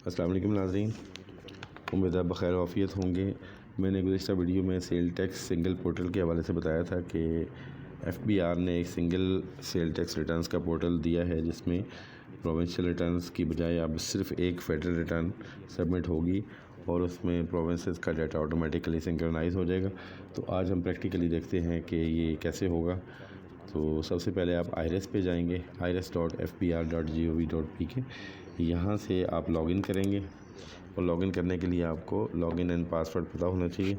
अस्सलाम वालेकुम नाज़रीन, उम्मीद है बख़ैर आफ़ियत होंगे। मैंने गुज़िश्ता वीडियो में सेल टैक्स सिंगल पोर्टल के हवाले से बताया था कि FBR ने एक सिंगल सेल टैक्स रिटर्न्स का पोर्टल दिया है जिसमें प्रोविंशियल रिटर्न्स की बजाय अब सिर्फ़ एक फ़ेडरल रिटर्न सबमिट होगी और उसमें प्रोविंसेस का डाटा ऑटोमेटिकली सिंक्रनाइज़ हो जाएगा। तो आज हम प्रैक्टिकली देखते हैं कि ये कैसे होगा। तो सबसे पहले आप iris पे जाएंगे, iris.fbr.gov.pk। यहाँ से आप लॉगिन करेंगे और लॉगिन करने के लिए आपको लॉगिन एंड पासवर्ड पता होना चाहिए।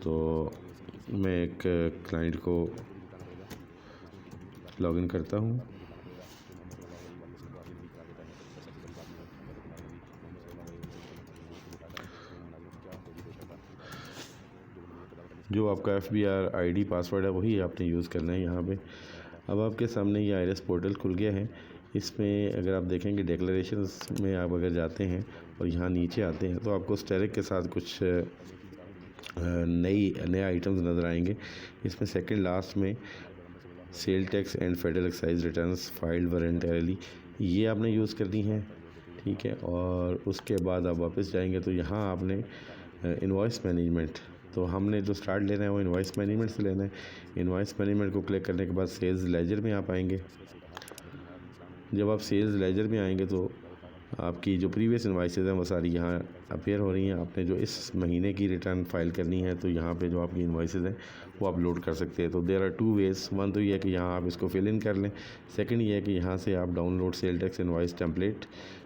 तो मैं एक क्लाइंट को लॉगिन करता हूँ। जो आपका FBR ID पासवर्ड है वही आपने यूज़ करना है यहाँ पे। अब आपके सामने ये iris पोर्टल खुल गया है। इसमें अगर आप देखेंगे डिक्लेरेशंस में आप अगर जाते हैं और यहाँ नीचे आते हैं तो आपको स्टेरिक के साथ कुछ नए आइटम्स नज़र आएंगे। इसमें सेकंड लास्ट में sale tax and federal excise returns filed voluntarily ये आपने यूज़ करनी है, ठीक है। और उसके बाद आप वापस जाएंगे तो यहाँ आपने इनवॉइस मैनेजमेंट, तो हमने जो स्टार्ट लेना है वो इनवॉइस मैनेजमेंट से लेना है। इनवॉइस मैनेजमेंट को क्लिक करने के बाद सेल्स लेजर में आप आएंगे। जब आप सेल्स लेजर में आएंगे तो आपकी जो प्रीवियस इनवॉइसेस हैं वो सारी यहाँ अपीयर हो रही हैं। आपने जो इस महीने की रिटर्न फाइल करनी है तो यहाँ पे जो आपकी इनवॉइसेस हैं वो आप लोड कर सकते हैं। तो there are two ways. One तो ये है कि यहाँ आप इसको फिल इन कर लें। सेकंड ये है कि यहाँ से आप download sale tax invoice template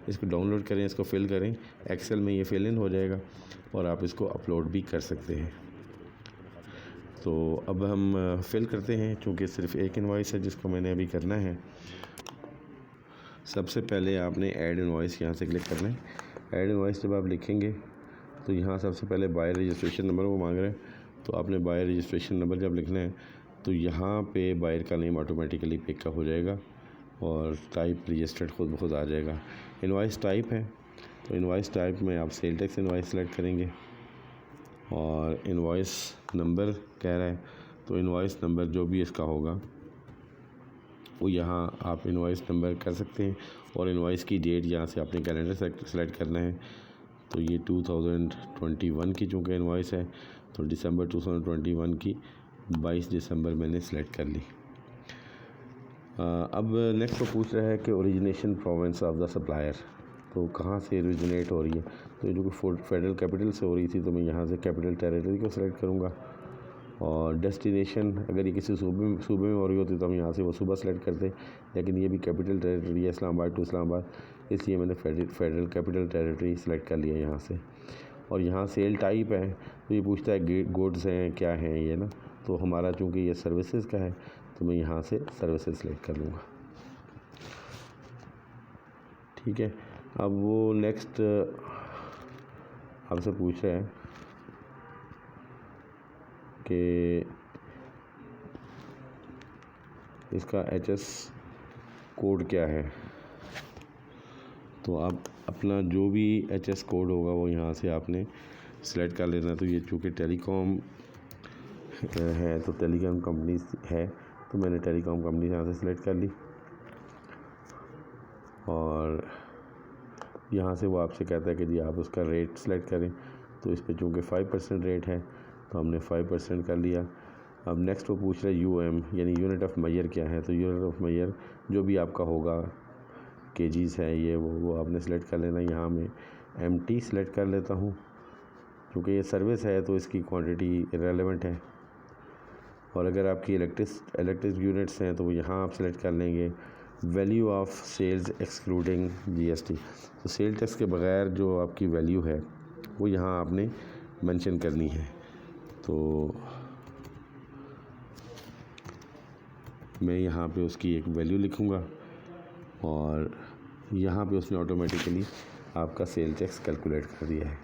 इसको डाउनलोड करें, इसको फिल करें। एक्सेल में ये फिल इन हो जाएगा और आप इसको अपलोड भी कर सकते हैं। तो अब हम फिल करते हैं, चूँकि सिर्फ एक इनवॉइस है जिसको मैंने अभी करना है। सबसे पहले आपने ऐड इनवॉइस यहाँ से क्लिक करना है। ऐड इनवॉइस जब आप लिखेंगे तो यहाँ सबसे पहले बायर रजिस्ट्रेशन नंबर वो मांग रहे हैं, तो आपने बायर रजिस्ट्रेशन नंबर जब लिखना है तो यहाँ पे बायर का नेम ऑटोमेटिकली पिकअप हो जाएगा और टाइप रजिस्टर्ड खुद आ जाएगा। इनवॉइस टाइप है तो इनवॉइस टाइप में आप सेल टैक्स इनवॉइस सेलेक्ट करेंगे और इनवॉइस नंबर कह रहा है तो इनवॉइस नंबर जो भी इसका होगा वो यहाँ आप इनवॉइस नंबर कर सकते हैं। और इनवॉइस की डेट यहाँ से आपने कैलेंडर सेलेक्ट करना है। तो ये 2021 की चूँकि इनवॉइस है तो दिसंबर 2021 की 22 दिसंबर मैंने सेलेक्ट कर ली। अब नेक्स्ट वो पूछ रहा है कि origination province of the supplier, तो कहाँ से ओरिजिनेट हो रही है। तो ये जो फेडरल कैपिटल से हो रही थी तो मैं यहाँ से कैपिटल टेरिटरी को सिलेक्ट करूँगा। और डेस्टिनेशन अगर ये किसी सूबे में हो रही होती तो हम यहाँ से वो सूबा सेलेक्ट करते, लेकिन ये भी कैपिटल टेरिटरी है इस्लामाबाद टू इस्लामाबाद, इसलिए मैंने फेडरल कैपिटल टेरिटरी सेलेक्ट कर लिया यहाँ से। और यहाँ सेल टाइप है तो ये पूछता है गुड्स हैं क्या हैं ये ना, तो हमारा चूँकि ये सर्विसेज का है तो मैं यहाँ से सर्विसेज सेलेक्ट कर लूँगा, ठीक है। अब वो नेक्स्ट आपसे पूछ रहा है कि इसका HS कोड क्या है। तो आप अपना जो भी HS कोड होगा वो यहाँ से आपने सेलेक्ट कर लेना। तो ये चूँकि टेलीकॉम है तो टेलीकॉम कंपनी है तो मैंने टेलीकॉम कंपनी यहाँ से सेलेक्ट कर ली। और यहाँ से वो आपसे कहता है कि जी आप उसका रेट सेलेक्ट करें, तो इस पर चूँकि 5% रेट है तो हमने 5% कर लिया। अब नेक्स्ट वो पूछ रहा है UM यानी यूनिट ऑफ मेजर क्या है। तो यूनिट ऑफ मेजर जो भी आपका होगा kgs है ये वो आपने सेलेक्ट कर लेना। यहाँ मैं MT सेलेक्ट कर लेता हूँ, क्योंकि ये सर्विस है तो इसकी क्वांटिटी इरेलेवेंट है। और अगर आपकी इलेक्ट्रिक यूनिट्स हैं तो यहाँ आप सेलेक्ट कर लेंगे value of sales excluding GST। तो सेल टैक्स के बगैर जो आपकी वैल्यू है वो यहाँ आपने मेंशन करनी है। तो मैं यहाँ पे उसकी एक वैल्यू लिखूँगा और यहाँ पे उसने ऑटोमेटिकली आपका सेल टैक्स कैलकुलेट कर दिया है,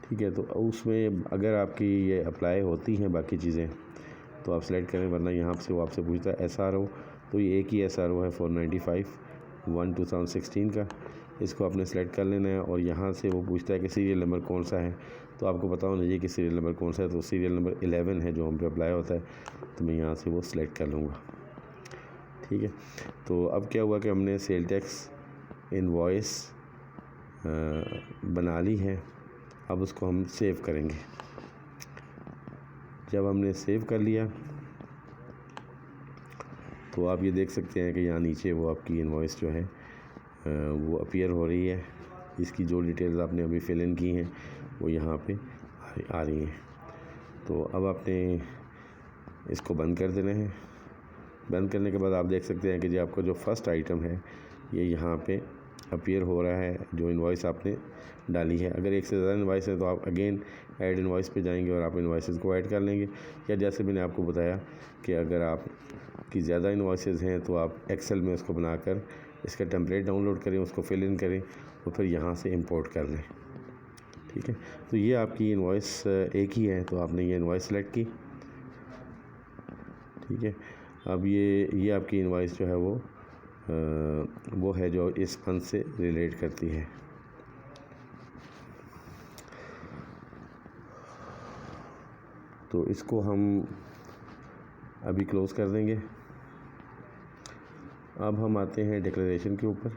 ठीक है। तो उसमें अगर आपकी ये अप्लाई होती हैं बाकी चीज़ें तो आप सेलेक्ट करें, वरना यहाँ से वो आपसे पूछता है SRO। तो ये एक ही SRO है 495/1/2016 का, इसको आपने सेलेक्ट कर लेना है। और यहाँ से वो पूछता है कि सीरियल नंबर कौन सा है, तो आपको पता होना चाहिए कि सीरियल नंबर कौन सा है। तो सीरियल नंबर 11 है जो हम पे अप्लाई होता है, तो मैं यहाँ से वो सिलेक्ट कर लूँगा, ठीक है। तो अब क्या हुआ कि हमने सेल टैक्स इनवॉइस बना ली है। अब उसको हम सेव करेंगे। जब हमने सेव कर लिया तो आप ये देख सकते हैं कि यहाँ नीचे वो आपकी इनवॉइस जो है वो अपीयर हो रही है। इसकी जो डिटेल्स आपने अभी फिल इन की हैं वो यहाँ पे आ रही हैं। तो अब आपने इसको बंद कर देना है। बंद करने के बाद आप देख सकते हैं कि जो आपका जो फर्स्ट आइटम है ये यहाँ पे अपीयर हो रहा है, जो इनवॉइस आपने डाली है। अगर एक से ज़्यादा इनवॉइस है तो आप अगेन ऐड इनवॉइस पे जाएंगे और आप इनवॉइसेस को ऐड कर लेंगे। या जैसे मैंने आपको बताया कि अगर आप की ज़्यादा इनवॉइसेस हैं तो आप एक्सेल में उसको बनाकर इसका टेम्पलेट डाउनलोड करें, उसको फिल इन करें और फिर यहाँ से इंपोर्ट कर लें। ठीक है, तो ये आपकी इनवॉइस एक ही है, तो आपने ये इनवॉइस सेलेक्ट की। ठीक है, अब ये आपकी इनवॉइस जो है वो है जो इस फंड से रिलेट करती है। तो इसको हम अभी क्लोज़ कर देंगे। अब हम आते हैं डिक्लेरेशन के ऊपर।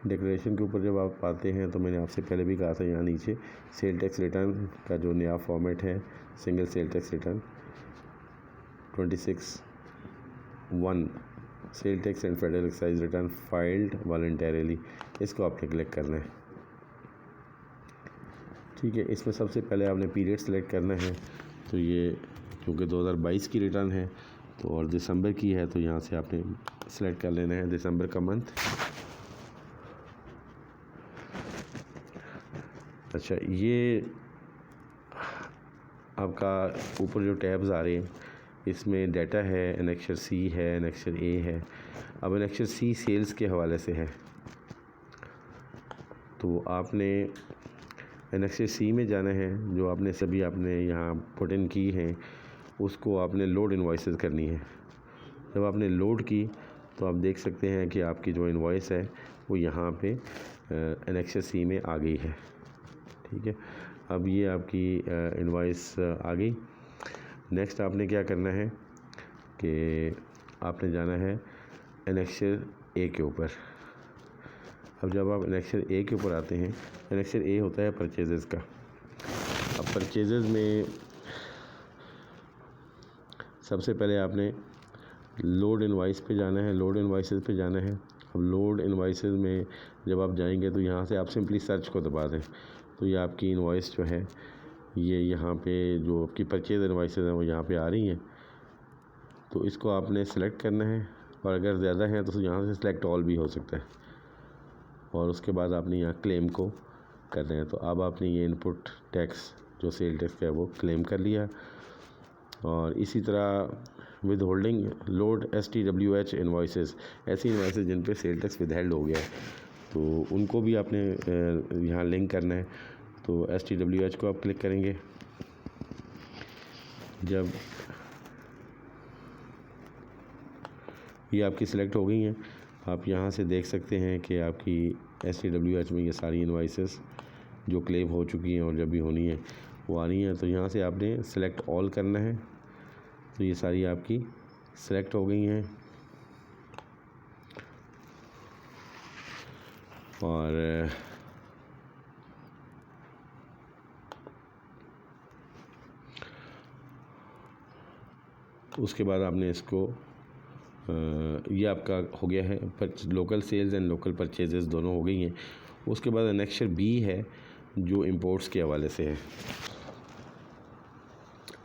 डिक्लेरेशन के ऊपर जब आप आते हैं तो मैंने आपसे पहले भी कहा था, यहाँ नीचे सेल टैक्स रिटर्न का जो नया फॉर्मेट है, single sale tax return 26(1) sale tax and federal excise return filed voluntarily, इसको आपने क्लिक करना है। ठीक है, इसमें सबसे पहले आपने पीरियड सेलेक्ट करना है। तो ये क्योंकि 2022 की रिटर्न है तो और दिसंबर की है तो यहाँ से आपने सेलेक्ट कर लेना है दिसंबर का मंथ। अच्छा, ये आपका ऊपर जो टैब्स आ रहे हैं इसमें डाटा है, एनेक्सर सी है, एनेक्सर ए है। अब एनेक्सर सी सेल्स के हवाले से है, तो आपने एनेक्सर सी में जाना है। जो आपने सभी आपने यहाँ पुट इन की हैं उसको आपने लोड इनवॉइसेस करनी है। जब आपने लोड की तो आप देख सकते हैं कि आपकी जो इनवॉइस है वो यहाँ पे एनेक्सर सी में आ गई है। ठीक है, अब ये आपकी इनवॉइस आ गई। नेक्स्ट आपने क्या करना है कि आपने जाना है एनेक्सर ए के ऊपर। अब जब आप एनेक्सर ए के ऊपर आते हैं, एनेक्सर ए होता है परचेजेस का। अब परचेजेस में सबसे पहले आपने लोड इनवॉइस पे जाना है, लोड इनवॉइसेस पे जाना है। अब लोड इनवॉइसेस में जब आप जाएंगे तो यहाँ से आप सिंपली सर्च को दबा दें, तो ये आपकी इनवॉइस जो है ये यहाँ पे जो आपकी परचेज इनवॉइसेस हैं वो यहाँ पे आ रही हैं। तो इसको आपने सेलेक्ट करना है और अगर ज़्यादा है तो यहाँ से सेलेक्ट ऑल भी हो सकता है और उसके बाद आपने यहाँ क्लेम को करना है। तो अब आपने ये इनपुट टैक्स जो सेल टैक्स का है वो क्लेम कर लिया। और इसी तरह with holding load STWH invoices, ऐसी इनवॉइसेस जिन पे सेल टैक्स विद हेल्ड हो गया है तो उनको भी आपने यहाँ लिंक करना है। तो STWH को आप क्लिक करेंगे। जब ये आपकी सिलेक्ट हो गई हैं, आप यहाँ से देख सकते हैं कि आपकी STWH में ये सारी इनवॉइसेस जो क्लेम हो चुकी हैं और जब भी होनी है वो आ रही हैं। तो यहाँ से आपने सेलेक्ट ऑल करना है। तो ये सारी आपकी सेलेक्ट हो गई हैं और उसके बाद आपने इसको ये आपका हो गया है local sales and local purchases दोनों हो गई हैं। उसके बाद एनेक्सर बी है जो इंपोर्ट्स के हवाले से है।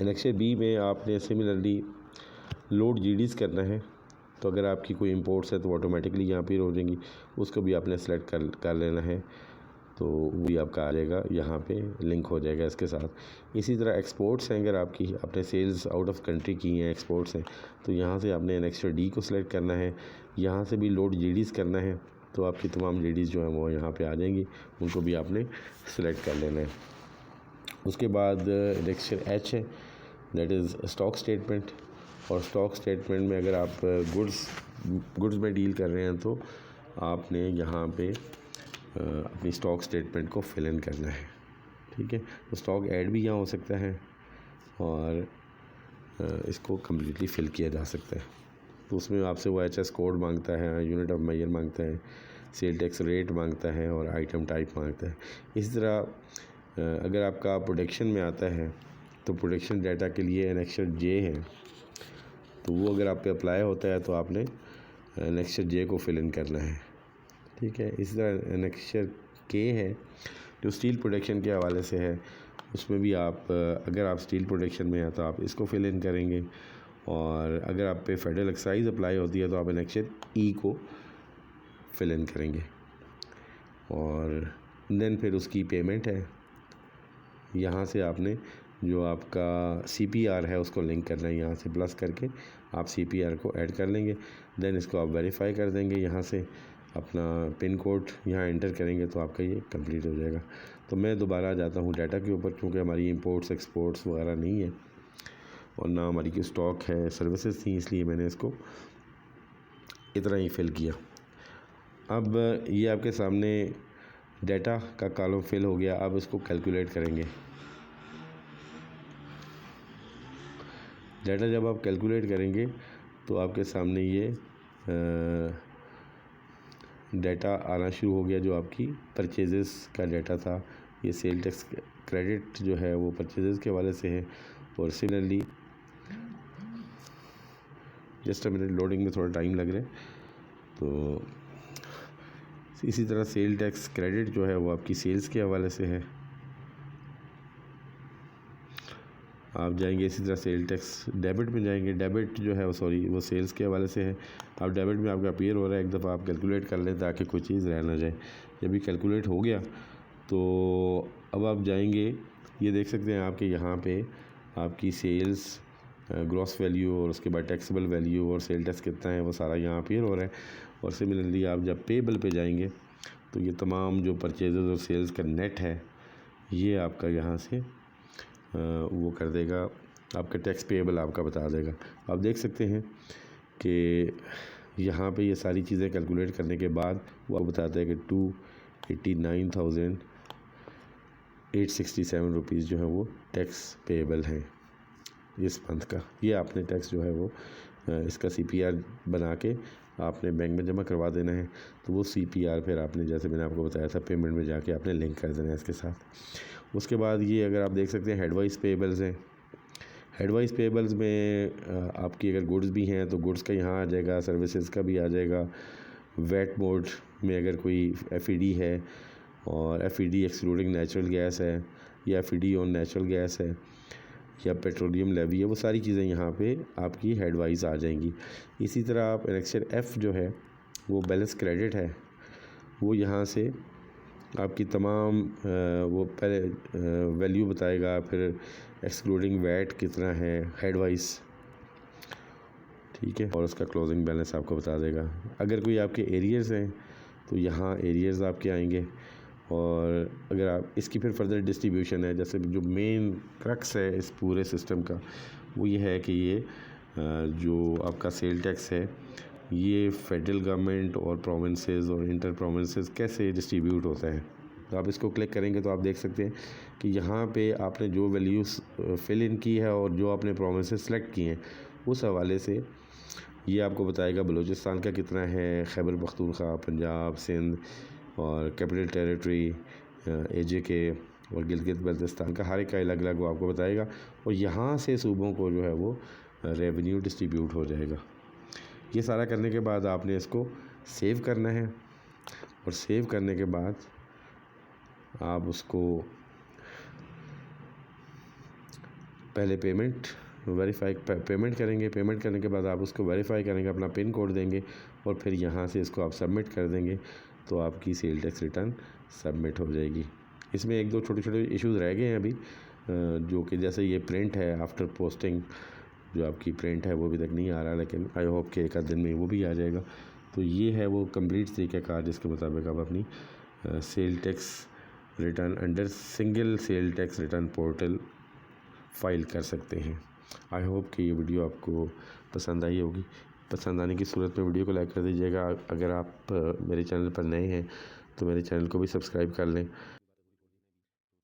एनेक्सर बी में आपने सिमिलरली लोड GDs करना है। तो अगर आपकी कोई इंपोर्ट्स है तो ऑटोमेटिकली यहाँ पर हो जाएंगी, उसको भी आपने सेलेक्ट कर लेना है। तो वो भी आपका आ जाएगा, यहाँ पे लिंक हो जाएगा इसके साथ। इसी तरह एक्सपोर्ट्स हैं, अगर आपकी आपने सेल्स आउट ऑफ कंट्री की हैं, एक्सपोर्ट्स हैं, तो यहाँ से आपने एनेक्सर डी को सिलेक्ट करना है। यहाँ से भी लोड GDs करना है, तो आपकी तमाम GDs जो हैं वो यहाँ पे आ जाएंगी, उनको भी आपने सेलेक्ट कर लेना है। उसके बाद एनेक्सर एच है, दैट इज़ स्टॉक स्टेटमेंट। और स्टॉक स्टेटमेंट में अगर आप गुड्स में डील कर रहे हैं तो आपने यहाँ पे अपनी स्टॉक स्टेटमेंट को फिल इन करना है। ठीक है, तो स्टॉक ऐड भी यहाँ हो सकता है और इसको कम्प्लीटली फ़िल किया जा सकता है। तो उसमें आपसे वो HS कोड मांगता है, यूनिट ऑफ मेजर मांगता है, सेल टैक्स रेट मांगता है और आइटम टाइप मांगता है। इसी तरह अगर आपका प्रोडक्शन में आता है तो प्रोडक्शन डाटा के लिए एनेक्सर जे है, तो वो अगर आप पे अप्लाई होता है तो आपने एनेक्सर जे को फिल इन करना है, ठीक है। इसी तरह एनेक्सर के है जो स्टील प्रोडक्शन के हवाले से है, उसमें भी आप अगर आप स्टील प्रोडक्शन में हैं तो आप इसको फिल इन करेंगे, और अगर आप पे फेडरल एक्साइज अप्लाई होती है तो आप एनेक्सर ई को फिल इन करेंगे, और देन फिर उसकी पेमेंट है। यहाँ से आपने जो आपका CPR है उसको लिंक करना है, यहाँ से प्लस करके आप CPR को ऐड कर लेंगे। देन इसको आप वेरीफाई कर देंगे, यहाँ से अपना पिन कोड यहाँ एंटर करेंगे तो आपका ये कंप्लीट हो जाएगा। तो मैं दोबारा जाता हूँ डाटा के ऊपर, क्योंकि हमारी इंपोर्ट्स एक्सपोर्ट्स वगैरह नहीं है और ना हमारी कोई स्टॉक है, सर्विसेज थी, इसलिए मैंने इसको इतना ही फिल किया। अब ये आपके सामने डाटा का कॉलम फिल हो गया। अब इसको कैलकुलेट करेंगे। डाटा जब आप कैलकुलेट करेंगे तो आपके सामने ये डाटा आना शुरू हो गया, जो आपकी परचेजेस का डाटा था। ये सेल टैक्स क्रेडिट जो है वो परचेजेस के हवाले से है, और similarly just a minute, loading में थोड़ा टाइम लग रहा है। तो इसी तरह सेल टैक्स क्रेडिट जो है वो आपकी सेल्स के हवाले से है। आप जाएंगे इसी तरह सेल टैक्स डेबिट में जाएंगे। डेबिट जो है वो सेल्स के हवाले से है। अब डेबिट में आपका अपीयर हो रहा है, एक दफ़ा आप कैलकुलेट कर लें ताकि कोई चीज़ रह ना जाए। जब भी कैलकुलेट हो गया तो अब आप जाएंगे, ये देख सकते हैं आपके यहाँ पे आपकी सेल्स, ग्रॉस वैल्यू और उसके बाद टैक्सेबल वैल्यू और सेल टैक्स कितना है वो सारा यहाँ अपीयर हो रहा है। और सिमिलरली आप जब पेबल पे जाएंगे तो ये तमाम जो परचेजेस और सेल्स का नेट है ये आपका यहाँ से वो कर देगा, आपका टैक्स पेएबल आपका बता देगा। आप देख सकते हैं कि यहाँ पे ये सारी चीज़ें कैलकुलेट करने के बाद वो बताता है कि 289,867 रुपीज़ जो है वो टैक्स पेएबल हैं इस मंथ का। ये आपने टैक्स जो है वो इसका CPR बना के आपने बैंक में जमा करवा देना है। तो वो CPR फिर आपने, जैसे मैंने आपको बताया था, पेमेंट में जाके आपने लिंक कर देना है इसके साथ। उसके बाद ये अगर आप देख सकते हैं हेडवाइज पेएबल्स हैं। हेडवाइज पेएबल्स में आपकी अगर गुड्स भी हैं तो गुड्स का यहाँ आ जाएगा, सर्विसेज का भी आ जाएगा। वैट मोड में अगर कोई FED है, और FED एक्सक्लूडिंग नेचुरल गैस है, या FED ऑन नेचुरल गैस है, या पेट्रोलियम लेवी है, वो सारी चीज़ें यहाँ पे आपकी हेडवाइज आ जाएंगी। इसी तरह आप एनेक्सर F जो है वो बैलेंस क्रेडिट है, वो यहाँ से आपकी तमाम वो पहले वैल्यू बताएगा, फिर एक्सक्लूडिंग वैट कितना है हेडवाइज, ठीक है, और उसका क्लोजिंग बैलेंस आपको बता देगा। अगर कोई आपके एरियर्स हैं तो यहाँ एरियर्स आपके आएंगे, और अगर आप इसकी फिर फर्दर डिस्ट्रीब्यूशन है, जैसे जो मेन क्रक्स है इस पूरे सिस्टम का वो ये है कि ये जो आपका सेल टैक्स है ये फेडरल गवर्नमेंट और प्रोविंसेस और इंटर प्रोविंसेस कैसे डिस्ट्रीब्यूट होता है। तो आप इसको क्लिक करेंगे तो आप देख सकते हैं कि यहाँ पे आपने जो वैल्यूज़ फिल इन की है और जो आपने प्रोविंसेस सेलेक्ट किए हैं उस हवाले से ये आपको बताएगा बलूचिस्तान का कितना है, खैबर पख्तूनख्वा, पंजाब, सिंध और कैपिटल टेरिटरी AJK और गिलगित बल्तिस्तान का हर एक का अलग अलग वो आपको बताएगा। और यहाँ से सूबों को जो है वो रेवेन्यू डिस्ट्रीब्यूट हो जाएगा। ये सारा करने के बाद आपने इसको सेव करना है, और सेव करने के बाद आप उसको पहले पेमेंट करेंगे। पेमेंट करने के बाद आप उसको वेरीफाई करेंगे, अपना पिन कोड देंगे, और फिर यहाँ से इसको आप सबमिट कर देंगे तो आपकी सेल टैक्स रिटर्न सबमिट हो जाएगी। इसमें एक दो छोटे छोटे इश्यूज़ रह गए हैं अभी, जो कि जैसे ये प्रिंट है आफ्टर पोस्टिंग, जो आपकी प्रिंट है वो अभी तक नहीं आ रहा, लेकिन आई होप कि एक आध दिन में वो भी आ जाएगा। तो ये है वो कंप्लीट तरीक़ाकार जिसके मुताबिक आप अपनी sale tax return under single sale tax return portal file कर सकते हैं। आई होप कि ये वीडियो आपको पसंद आई होगी। पसंद आने की सूरत में वीडियो को लाइक कर दीजिएगा। अगर आप मेरे चैनल पर नए हैं तो मेरे चैनल को भी सब्सक्राइब कर लें।